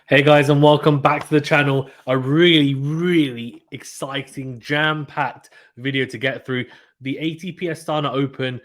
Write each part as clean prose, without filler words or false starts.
Hey guys, and welcome back to the channel. A really exciting, jam-packed video to get through. The ATP Astana Open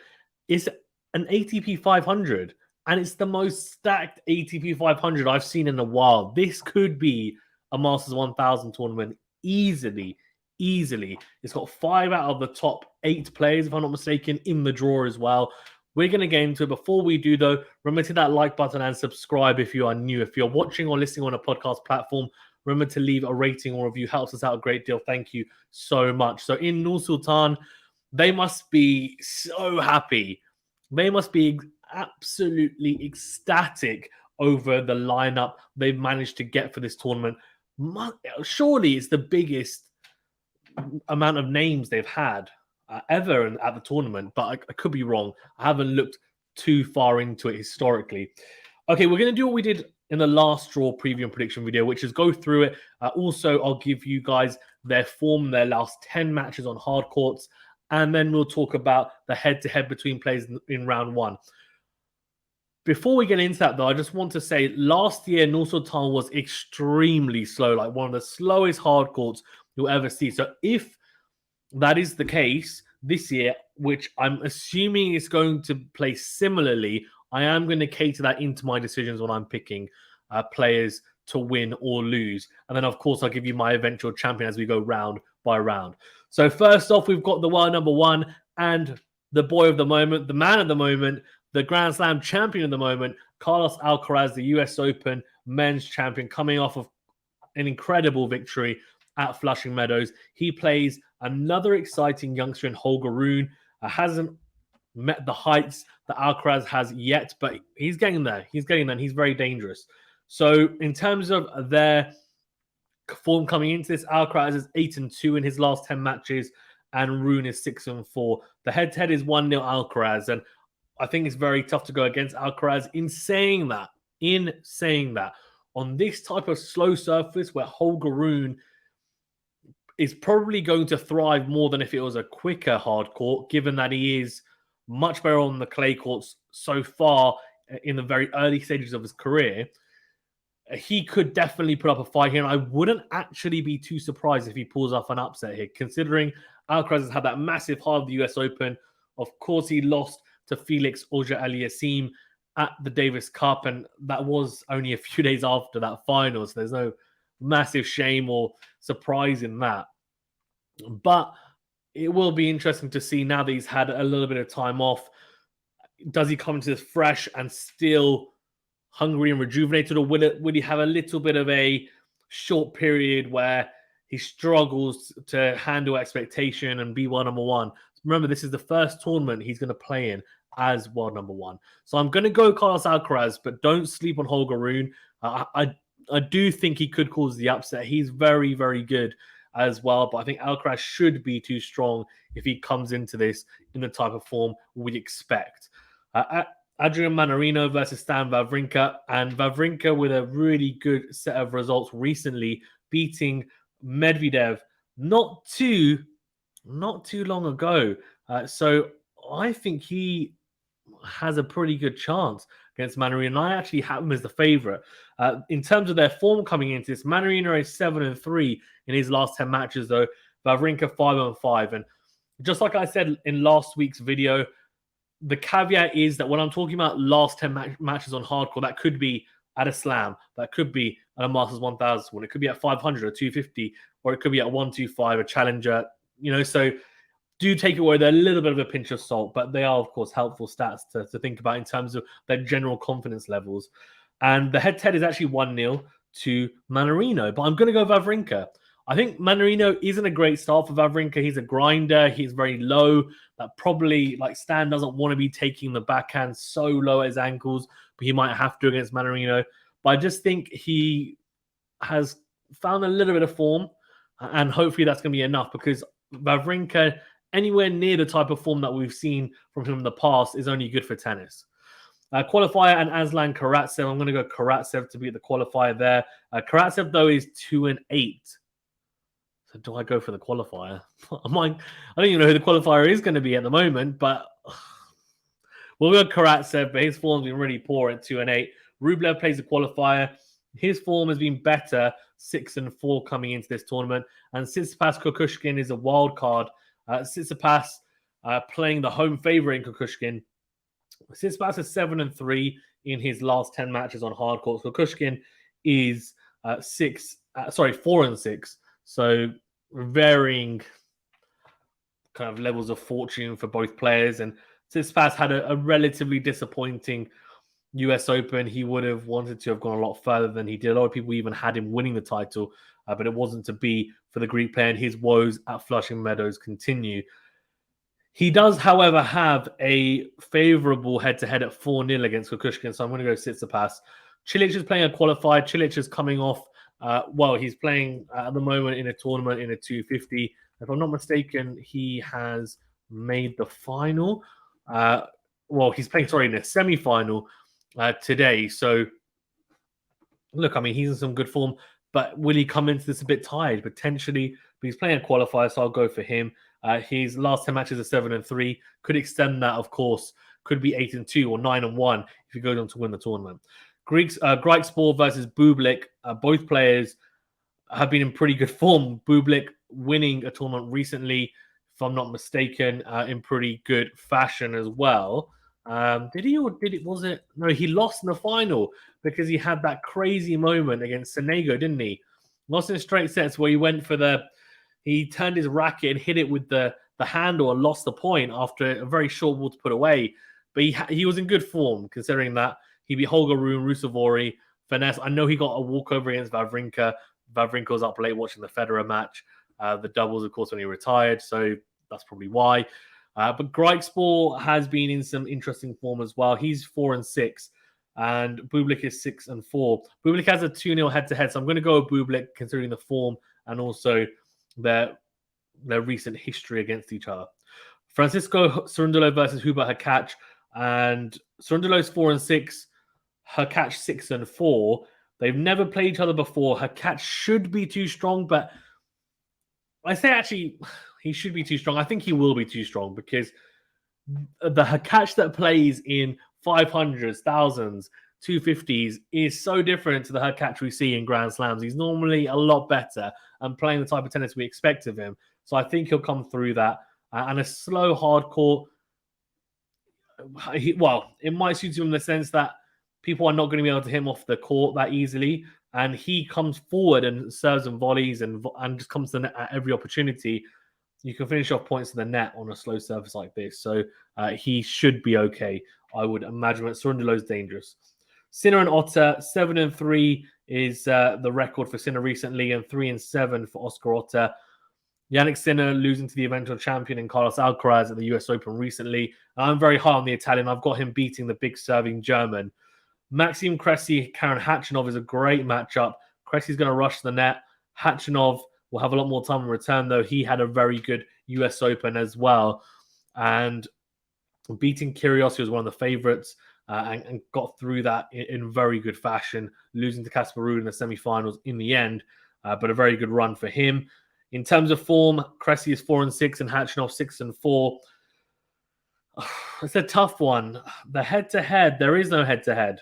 is an ATP 500, and it's the most stacked ATP 500 I've seen in a while. This could be a Masters 1000 tournament easily. It's got 5 out of the top 8 players, if I'm not mistaken, in the draw as well. We're going to get into it. Before we do, though, remember to hit that like button and subscribe if you are new. If you're watching or listening on a podcast platform, remember to leave a rating or review. Helps us out a great deal. Thank you so much. So in Nur Sultan, they must be so happy. They must be absolutely ecstatic over the lineup they've managed to get for this tournament. Surely it's the biggest amount of names they've had ever at the tournament, but I could be wrong. I haven't looked too far into it historically. Okay, we're going to do what we did in the last draw preview and prediction video, which is go through it. Also, I'll give you guys their form, their last 10 matches on hard courts, and then we'll talk about the head-to-head between players in round 1. Before we get into that, though, I just want to say last year, Nur Sultan was extremely slow, like one of the slowest hard courts you'll ever see. So if that is the case this year, which I'm assuming is going to play similarly, I am going to cater that into my decisions when I'm picking players to win or lose. And then, of course, I'll give you my eventual champion as we go round by round. So first off, we've got the world number 1 and the boy of the moment, the man of the moment, the Grand Slam champion of the moment, Carlos Alcaraz, the US Open men's champion, coming off of an incredible victory at Flushing Meadows. He plays another exciting youngster in Holger-Rune. Hasn't met the heights that Alcaraz has yet, but he's getting there. He's very dangerous. So in terms of their form coming into this, Alcaraz is 8-2 in his last 10 matches, and Rune is 6-4. The head-to-head is 1-0 Alcaraz, and I think it's very tough to go against Alcaraz. In saying that, on this type of slow surface where Holger-Rune is probably going to thrive more than if it was a quicker hard court, given that he is much better on the clay courts so far in the very early stages of his career. He could definitely put up a fight here, and I wouldn't actually be too surprised if he pulls off an upset here, considering Alcaraz has had that massive high of the US Open. Of course, he lost to Felix Auger-Aliassime at the Davis Cup, and that was only a few days after that final, so there's no massive shame or surprise in that. But it will be interesting to see now that he's had a little bit of time off. Does he come into this fresh and still hungry and rejuvenated, or will he have a little bit of a short period where he struggles to handle expectation and be world number 1? Remember, this is the first tournament he's going to play in as world number 1. So I'm going to go Carlos Alcaraz, but don't sleep on Holger-Rune. I do think he could cause the upset. He's very good as well, but I think Alcaraz should be too strong if he comes into this in the type of form we expect. Adrian Manarino versus Stan Wawrinka, and Wawrinka with a really good set of results recently, beating Medvedev not too long ago. So I think he has a pretty good chance against Manarino, and I actually have him as the favorite. In terms of their form coming into this, Manarino is 7-3 in his last 10 matches, though. Wawrinka 5-5. And just like I said in last week's video, the caveat is that when I'm talking about last 10 matches on hardcore, that could be at a slam, that could be at a Masters 1000 one, it could be at 500 or 250, or it could be at 125, a challenger, so do take it away. They're a little bit of a pinch of salt, but they are, of course, helpful stats to think about in terms of their general confidence levels. And the head-to-head is actually 1-0 to Manarino, but I'm going to go Wawrinka. I think Manarino isn't a great start for Wawrinka. He's a grinder. He's very low. That probably, like, Stan doesn't want to be taking the backhand so low at his ankles, but he might have to against Manarino. But I just think he has found a little bit of form, and hopefully that's going to be enough, because Wawrinka, anywhere near the type of form that we've seen from him in the past, is only good for tennis. Qualifier and Aslan Karatsev. I'm going to go Karatsev to beat the qualifier there. Karatsev, though, is 2-8. So do I go for the qualifier? I don't even know who the qualifier is going to be at the moment, but we'll go Karatsev, but his form's been really poor at 2-8. Rublev plays the qualifier. His form has been better, 6-4 coming into this tournament. And Tsitsipas Kukushkin is a wild card. Tsitsipas playing the home favorite in Kukushkin. Tsitsipas is 7-3 in his last 10 matches on hard courts. Kukushkin is 4-6. So varying kind of levels of fortune for both players. And Tsitsipas had a relatively disappointing US Open. He would have wanted to have gone a lot further than he did. A lot of people even had him winning the title, but it wasn't to be for the Greek player, and his woes at Flushing Meadows continue. He does, however, have a favorable head-to-head at 4-0 against Kukushkin, so I'm going to go Tsitsipas. Cilic is playing a qualified. Cilic is coming off, he's playing at the moment in a tournament in a 250. If I'm not mistaken, he has made the final. He's playing, in a semi-final today. So, look, I mean, he's in some good form, but will he come into this a bit tired? Potentially, but he's playing a qualifier, so I'll go for him. His last 10 matches are 7-3. Could extend that, of course. Could be 8-2 or 9-1 if he goes on to win the tournament. Grigspor versus Bublik. Both players have been in pretty good form. Bublik winning a tournament recently, if I'm not mistaken, in pretty good fashion as well. Did he, or did it? Was it? No, he lost in the final because he had that crazy moment against Sonego, didn't he? Lost in straight sets where he went for he turned his racket and hit it with the handle and lost the point after a very short ball to put away. But he was in good form considering that he beat Holger Rune, Rusevori, finesse. I know he got a walkover against Wawrinka. Wawrinka was up late watching the Federer match, the doubles, of course, when he retired. So that's probably why. But Grigspor has been in some interesting form as well. He's 4-6, and Bublik is 6-4. Bublik has a 2-0 head-to-head, so I'm going to go with Bublik considering the form and also their recent history against each other. Francisco Cerundolo versus Hubert Hurkacz, and Cerundolo's 4-6, Hurkacz 6-4. They've never played each other before. Hurkacz should be too strong, but I say actually he should be too strong. I think he will be too strong because the Hurkacz that plays in 500s, thousands, 250s is so different to the Hurkacz we see in Grand Slams. He's normally a lot better and playing the type of tennis we expect of him. So I think he'll come through that. And a slow hard court, it might suit him in the sense that people are not going to be able to hit him off the court that easily. And he comes forward and serves and volleys and just comes to the net at every opportunity. You can finish off points to the net on a slow surface like this. So he should be okay, I would imagine. Cerundolo's dangerous. Sinner and Otter, 7-3 is the record for Sinner recently, and 3-7 for Oscar Otter. Yannick Sinner losing to the eventual champion in Carlos Alcaraz at the US Open recently. I'm very high on the Italian. I've got him beating the big serving German. Maxime Cressy, Karen Khachanov is a great matchup. Cressy's going to rush the net. Khachanov will have a lot more time in return, though. He had a very good US Open as well. And beating Kyrgios, who was one of the favorites, and got through that in very good fashion, losing to Casper Ruud in the semifinals in the end. But a very good run for him. In terms of form, Cressy is 4-6 and Khachanov 6-4. It's a tough one. The head-to-head, there is no head-to-head.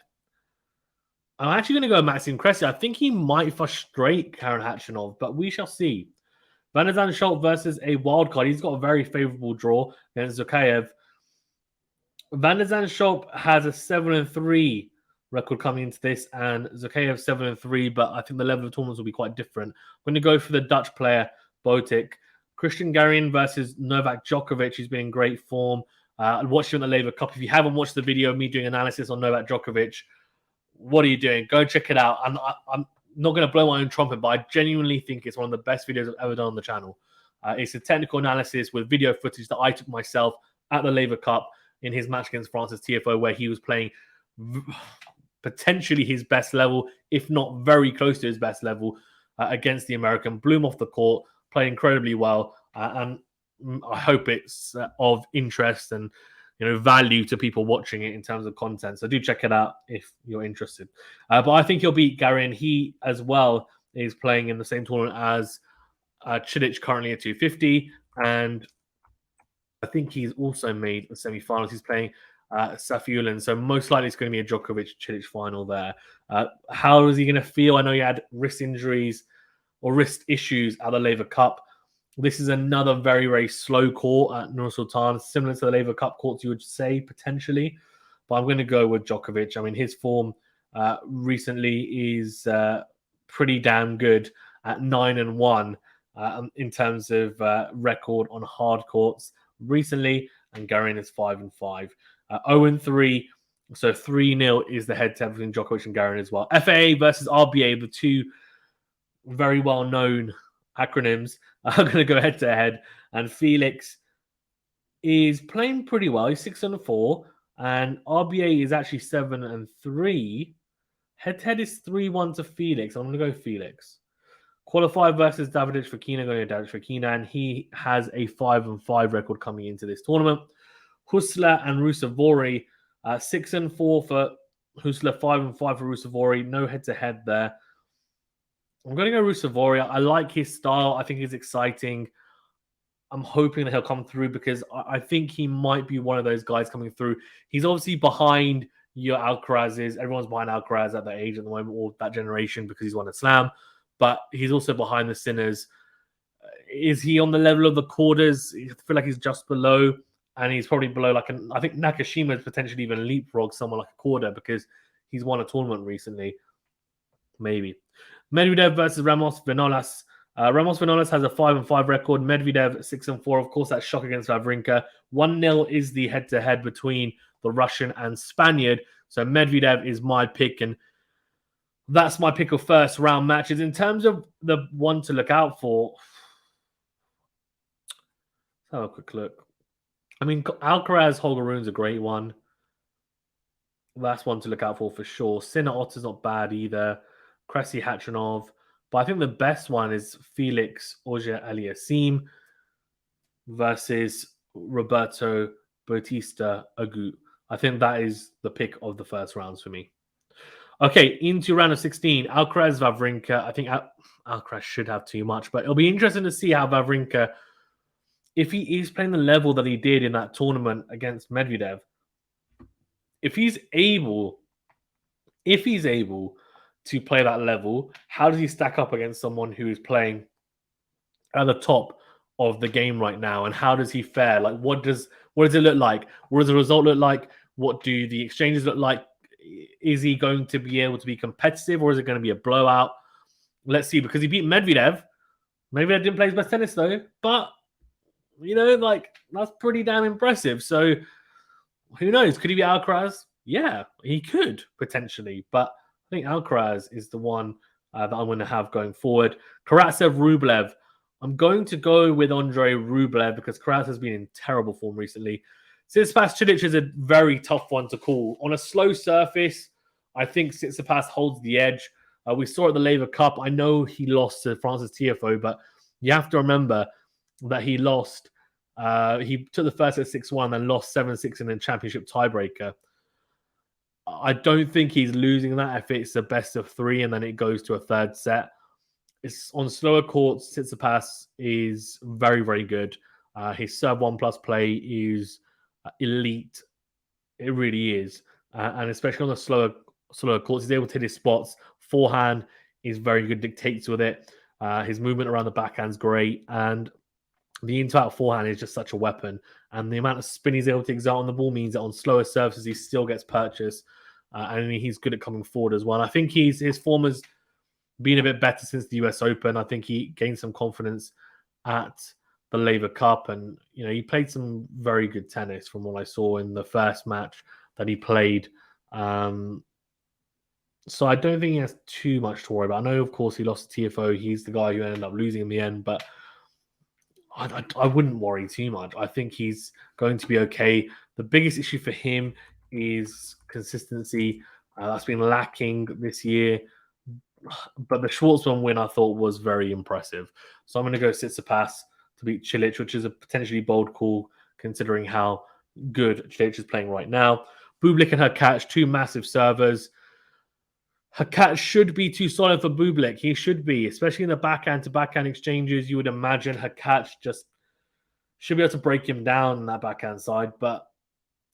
I'm actually going to go Maxime Cressy. I think he might frustrate Karen Khachanov, but we shall see. Van der Zandschulp versus a wildcard. He's got a very favorable draw against Zukayev. Van der Zandschulp has a 7-3 record coming into this, and Zukayev 7-3, but I think the level of tournaments will be quite different. I'm going to go for the Dutch player, Botic. Christian Garin versus Novak Djokovic. He's been in great form. I watched him in the Laver Cup. If you haven't watched the video of me doing analysis on Novak Djokovic, what are you doing? Go and check it out. I'm not going to blow my own trumpet, but I genuinely think it's one of the best videos I've ever done on the channel. It's a technical analysis with video footage that I took myself at the Laver Cup in his match against France's TFO, where he was playing potentially his best level, if not very close to his best level, against the American. Blew him off the court, played incredibly well, and I hope it's of interest and value to people watching it in terms of content. So do check it out if you're interested. But I think he'll beat Garin. He as well is playing in the same tournament as Cilic, currently at 250, and I think he's also made the semi-finals. He's playing Safiullin. So most likely it's going to be a Djokovic-Cilic final there. How is he going to feel? I know he had wrist injuries or wrist issues at the Laver Cup. This is another very, very slow court at Nur Sultan, similar to the Laver Cup courts, you would say, potentially. But I'm going to go with Djokovic. I mean, his form recently is pretty damn good at 9-1 in terms of record on hard courts recently, and Garin is 5-5. 0-3, so 3-0 is the head-to-head between Djokovic and Garin as well. FAA versus RBA, the two very well-known acronyms, are going to go head-to-head, and Felix is playing pretty well. He's 6-4, and RBA is actually 7-3. Head-to-head is 3-1 to Felix. I'm going to go Felix. Qualifier versus Davidovich Fokina, going to Davidovich Fokina, and he has a 5-5 record coming into this tournament. Husler and Rusevori, 6-4 for Husler, 5-5 for Rusevori. No head-to-head there. I'm going to go Rusevori. I like his style. I think he's exciting. I'm hoping that he'll come through because I think he might be one of those guys coming through. He's obviously behind your Alcarazes. Everyone's behind Alcaraz at that age at the moment, or that generation, because he's won a slam. But he's also behind the Sinners. Is he on the level of the quarters? I feel like he's just below, and he's probably below I think Nakashima has potentially even leapfrogged someone like a quarter because he's won a tournament recently. Maybe. Medvedev versus Ramos Vinolas. Ramos Vinolas has a 5-5 record. Medvedev 6-4. Of course, that shock against Wawrinka. 1-0 is the head-to-head between the Russian and Spaniard. So Medvedev is my pick, and that's my pick of first round matches. In terms of the one to look out for, let's have a quick look. I mean, Alcaraz Holger Rune's a great one. That's one to look out for sure. Sinner Otter's not bad either. Cressy Hachanov. But I think the best one is Felix Auger-Aliassime versus Roberto Bautista Agut. I think that is the pick of the first rounds for me. Okay, into round of 16. Alcaraz Wawrinka. I think Alcaraz should have too much, but it'll be interesting to see how Wawrinka, if he is playing the level that he did in that tournament against Medvedev, if he's able to play that level, how does he stack up against someone who is playing at the top of the game right now? And how does he fare? Like, what does it look like? What does the result look like? What do the exchanges look like? Is he going to be able to be competitive, or is it going to be a blowout? Let's see, because he beat Medvedev. Medvedev didn't play his best tennis though, but that's pretty damn impressive. So who knows? Could he be Alcaraz? Yeah, he could potentially, but I think Alcaraz is the one that I'm going to have going forward. Karatsev Rublev. I'm going to go with Andrei Rublev because Karatsev has been in terrible form recently. Tsitsipas Cilic is a very tough one to call. On a slow surface, I think Tsitsipas holds the edge. We saw at the Laver Cup. I know he lost to Francis Tiafoe, but you have to remember that he lost. He took the first at 6-1 and lost 7-6 in the championship tiebreaker. I don't think he's losing that if it's the best of three and then it goes to a third set. It's on slower courts. Tsitsipas is very, very good. His serve 1+ play is elite. It really is. And especially on the slower courts, he's able to hit his spots. Forehand is very good, dictates with it. His movement around the backhand is great. And the in-to-out forehand is just such a weapon. And the amount of spin he's able to exert on the ball means that on slower surfaces, he still gets purchase. And he's good at coming forward as well. And I think his form has been a bit better since the US Open. I think he gained some confidence at the Laver Cup. And, he played some very good tennis from what I saw in the first match that he played. So I don't think he has too much to worry about. I know, of course, he lost to TFO. He's the guy who ended up losing in the end. But I wouldn't worry too much. I think he's going to be okay. The biggest issue for him is consistency. That's been lacking this year. But the Schwartzman win, I thought, was very impressive. So I'm going to go Tsitsipas to beat Cilic, which is a potentially bold call considering how good Cilic is playing right now. Bublik and Hurkacz, two massive servers. Hurkacz should be too solid for Bublik. He should be, especially in the backhand-to-backhand exchanges. You would imagine Hurkacz just should be able to break him down on that backhand side. But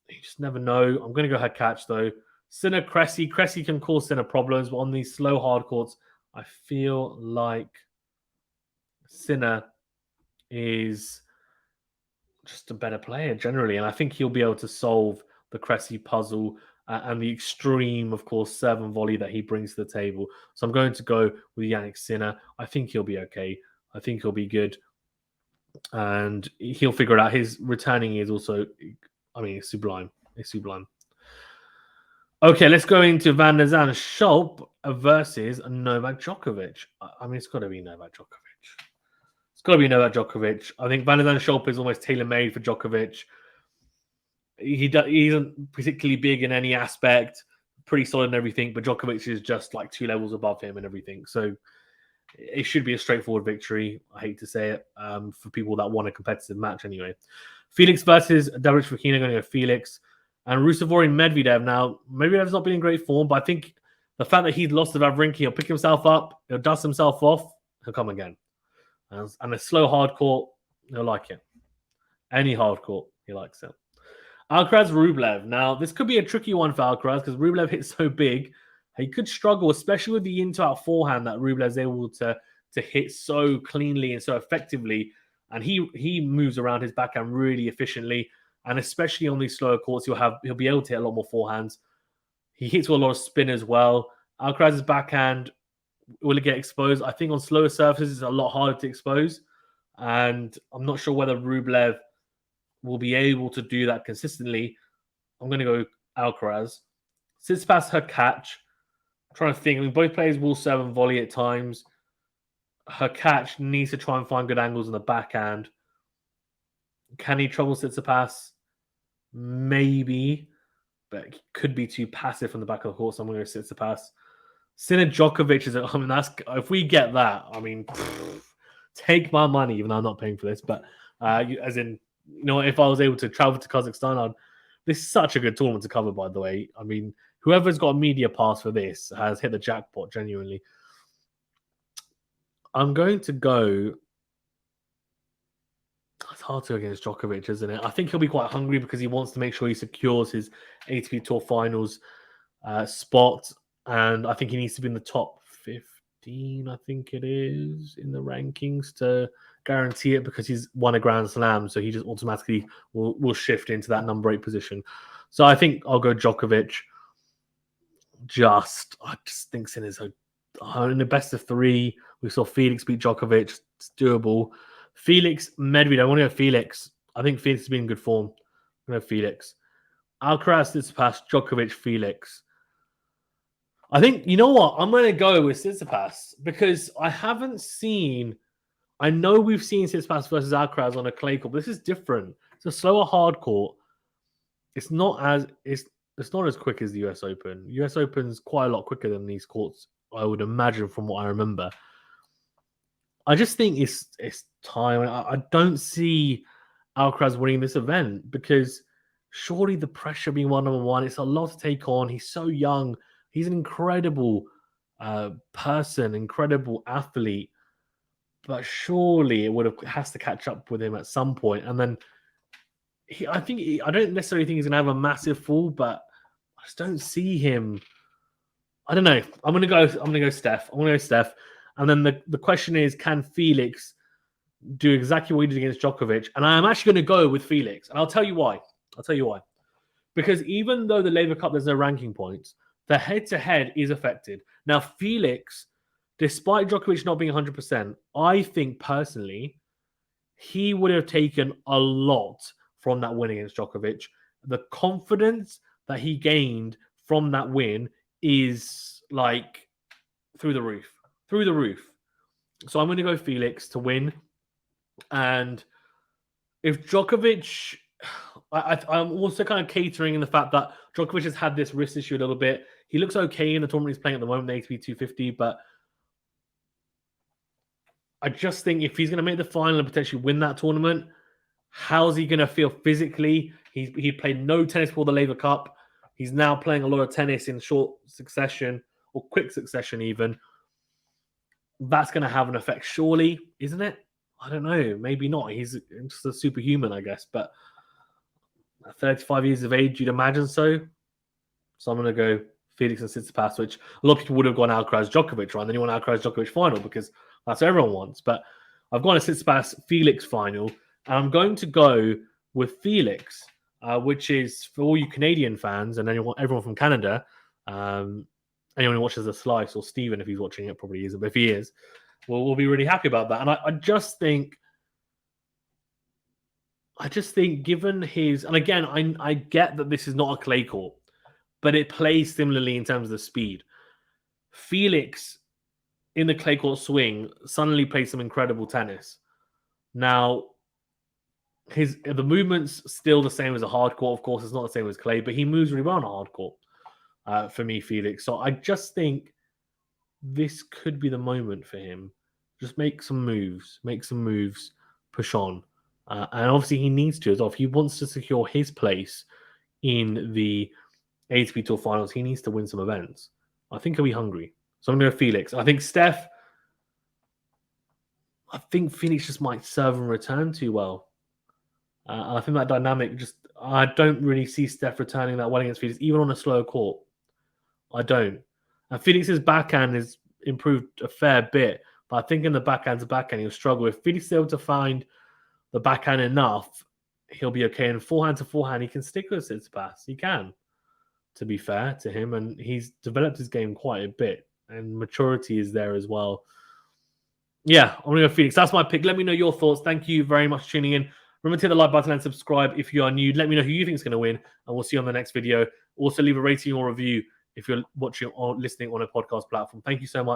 You just never know. I'm going to go Hurkacz, though. Sinner, Cressy. Cressy can cause Sinner problems, but on these slow hard courts, I feel like Sinner is just a better player generally, and I think he'll be able to solve the Cressy puzzle and the extreme, of course, serve and volley that he brings to the table. So I'm going to go with Jannik Sinner. I think he'll be okay. I think he'll be good, and he'll figure it out. His returning is also, I mean, it's sublime. It's sublime. Okay, let's go into Van der Zandschulp versus Novak Djokovic. I mean, it's got to be Novak Djokovic. It's got to be Novak Djokovic. I think Van der Zandschulp is almost tailor-made for Djokovic. He isn't particularly big in any aspect, pretty solid in everything, but Djokovic is just like 2 levels above him and everything. So it should be a straightforward victory. I hate to say it, for people that want a competitive match anyway. Felix versus David Fokina, going to go Felix. And Ruusuvuori Medvedev. Now, Medvedev's not been in great form, but I think the fact that he's lost to Wawrinka, he'll pick himself up, he'll dust himself off, he'll come again. And a slow hard court, he'll like it. Any hard court, he likes it. Alcaraz Rublev. Now, this could be a tricky one for Alcaraz because Rublev hits so big. He could struggle, especially with the into-out forehand that Rublev's able to hit so cleanly and so effectively. And he moves around his backhand really efficiently. And especially on these slower courts, he'll be able to hit a lot more forehands. He hits with a lot of spin as well. Alcaraz's backhand, will it get exposed? I think on slower surfaces, it's a lot harder to expose. And I'm not sure whether Rublev will be able to do that consistently. I'm going to go Alcaraz. Tsitsipas, Hurkacz. I'm trying to think. I mean, both players will serve and volley at times. Hurkacz needs to try and find good angles on the backhand. Can he trouble Tsitsipas? Maybe, but he could be too passive from the back of the court. So I'm going to go Tsitsipas. Sinner Djokovic is. I mean, that's if we get that. I mean, take my money, even though I'm not paying for this. But as in, you know, if I was able to travel to Kazakhstan, this is such a good tournament to cover. By the way, I mean, whoever's got a media pass for this has hit the jackpot. Genuinely, I'm going to go. It's hard to go against Djokovic, isn't it? I think he'll be quite hungry because he wants to make sure he secures his ATP Tour Finals spot. And I think he needs to be in the top 15, I think it is, in the rankings to guarantee it because he's won a Grand Slam. So he just automatically will shift into that number 8 position. So I think I'll go Djokovic. I just think Sinner's in the best of 3. We saw Felix beat Djokovic. It's doable. Felix, Medvedev. I want to go Felix. I think Felix has been in good form. I'm going to go Felix. Alcaraz, Tsitsipas, Djokovic, Felix. I think, you know what? I'm going to go with Tsitsipas because I haven't seen... I know we've seen Tsitsipas versus Alcaraz on a clay court, but this is different. It's a slower hard court. It's not as quick as the US Open. US Open's quite a lot quicker than these courts, I would imagine, from what I remember. I just think it's time. I don't see Alcaraz winning this event because surely the pressure being 1-on-1, it's a lot to take on. He's so young. He's an incredible person, incredible athlete. But surely it has to catch up with him at some point. And then I don't necessarily think he's going to have a massive fall, but I just don't see him. I don't know. I'm going to go Steph. And then the question is, can Felix do exactly what he did against Djokovic? And I'm actually going to go with Felix. And I'll tell you why. Because even though the Laver Cup, there's no ranking points, the head-to-head is affected. Now, Felix, despite Djokovic not being 100%, I think personally, he would have taken a lot from that win against Djokovic. The confidence that he gained from that win is like through the roof. So I'm going to go Felix to win. And if Djokovic... I'm also kind of catering in the fact that Djokovic has had this wrist issue a little bit. He looks okay in the tournament he's playing at the moment, the ATP 250, but I just think if he's going to make the final and potentially win that tournament, how's he going to feel physically? He played no tennis before the Laver Cup. He's now playing a lot of tennis in short succession or quick succession even. That's going to have an effect, surely, isn't it? I don't know. Maybe not. He's just a superhuman, I guess. But At 35 years of age, you'd imagine so. So I'm going to go Felix and Tsitsipas, which a lot of people would have gone Alcaraz Djokovic, right? And then you want Alcaraz Djokovic final because that's what everyone wants. But I've gone a Tsitsipas Felix final, and I'm going to go with Felix, which is for all you Canadian fans and everyone from Canada. Anyone who watches The Slice, or Steven, if he's watching it, probably isn't, but if he is, we'll be really happy about that. And I just think given his, and again, I get that this is not a clay court, but it plays similarly in terms of the speed. Felix, in the clay court swing, suddenly plays some incredible tennis. Now, the movement's still the same as a hard court. Of course, it's not the same as clay, but he moves really well on a hard court. For me, Felix. So I just think this could be the moment for him. Just make some moves, push on. And obviously he needs to as well. If he wants to secure his place in the ATP Tour Finals, he needs to win some events. I think he'll be hungry. So I'm going to go Felix. I think Felix just might serve and return too well. I think that dynamic I don't really see Steph returning that well against Felix, even on a slower court. I don't. And Felix's backhand has improved a fair bit, but I think in the backhand to backhand, he'll struggle. If Felix is able to find the backhand enough, he'll be okay. And forehand to forehand, he can stick with Tsitsipas. He can, to be fair to him. And he's developed his game quite a bit. And maturity is there as well. Yeah, I'm going to go Felix. That's my pick. Let me know your thoughts. Thank you very much for tuning in. Remember to hit the like button and subscribe if you are new. Let me know who you think is going to win. And we'll see you on the next video. Also, leave a rating or review if you're watching or listening on a podcast platform. Thank you so much.